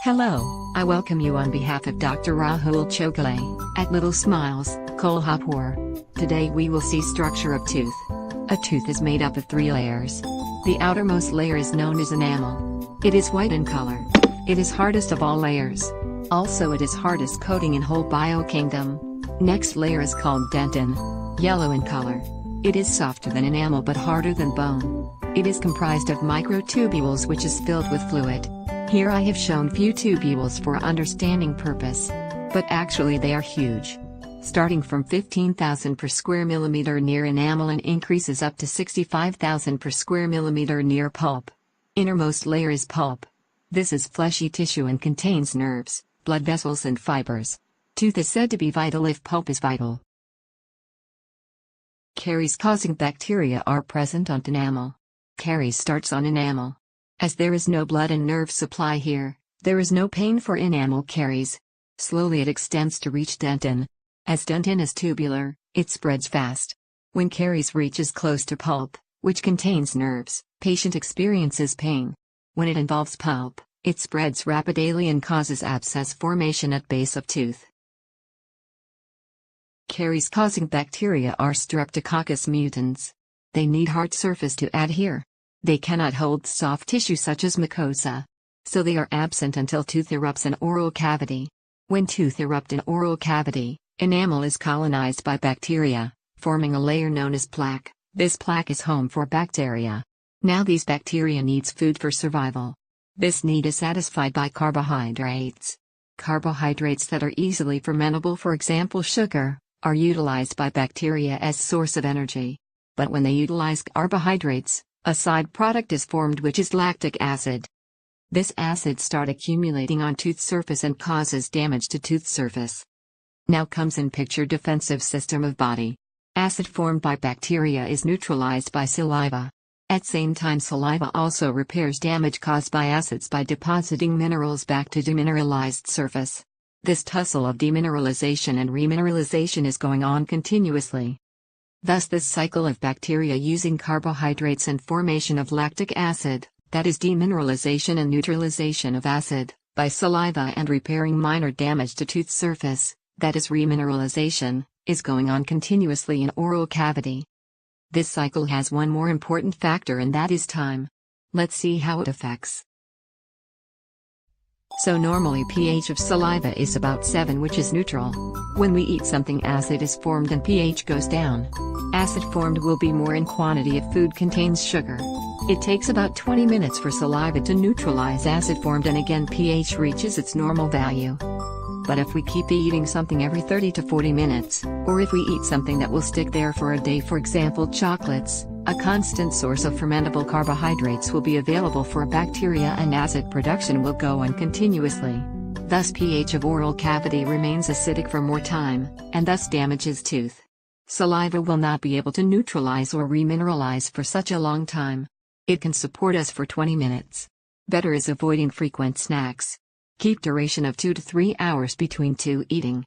Hello, I welcome you on behalf of Dr. Rahul Chokale, at Little Smiles, Kolhapur. Today we will see structure of tooth. A tooth is made up of 3 layers. The outermost layer is known as enamel. It is white in color. It is hardest of all layers. Also it is hardest coating in whole biokingdom. Next layer is called dentin. Yellow in color. It is softer than enamel but harder than bone. It is comprised of microtubules which is filled with fluid. Here I have shown few tubules for understanding purpose. But actually they are huge. Starting from 15,000 per square millimeter near enamel and increases up to 65,000 per square millimeter near pulp. Innermost layer is pulp. This is fleshy tissue and contains nerves, blood vessels and fibers. Tooth is said to be vital if pulp is vital. Caries causing bacteria are present on enamel. Caries starts on enamel. As there is no blood and nerve supply here, there is no pain for enamel caries. Slowly it extends to reach dentin. As dentin is tubular, it spreads fast. When caries reaches close to pulp, which contains nerves, patient experiences pain. When it involves pulp, it spreads rapidly and causes abscess formation at base of tooth. Caries causing bacteria are Streptococcus mutans. They need hard surface to adhere. They cannot hold soft tissue such as mucosa. So they are absent until tooth erupts in oral cavity. When tooth erupt in oral cavity, enamel is colonized by bacteria, forming a layer known as plaque. This plaque is home for bacteria. Now these bacteria needs food for survival. This need is satisfied by carbohydrates. Carbohydrates that are easily fermentable, for example sugar, are utilized by bacteria as source of energy. But when they utilize carbohydrates, a side product is formed which is lactic acid. This acid start accumulating on tooth surface and causes damage to tooth surface. Now comes in picture defensive system of body. Acid formed by bacteria is neutralized by saliva. At same time saliva also repairs damage caused by acids by depositing minerals back to demineralized surface. This tussle of demineralization and remineralization is going on continuously. Thus this cycle of bacteria using carbohydrates and formation of lactic acid, that is demineralization and neutralization of acid, by saliva and repairing minor damage to tooth surface, that is remineralization, is going on continuously in oral cavity. This cycle has one more important factor and that is time. Let's see how it affects. So normally pH of saliva is about 7 which is neutral. When we eat something acid is formed and pH goes down. Acid formed will be more in quantity if food contains sugar. It takes about 20 minutes for saliva to neutralize acid formed and again pH reaches its normal value. But if we keep eating something every 30 to 40 minutes, or if we eat something that will stick there for a day, for example chocolates, a constant source of fermentable carbohydrates will be available for bacteria and acid production will go on continuously. Thus pH of oral cavity remains acidic for more time, and thus damages tooth. Saliva will not be able to neutralize or remineralize for such a long time. It can support us for 20 minutes. Better is avoiding frequent snacks. Keep duration of 2 to 3 hours between 2 eating.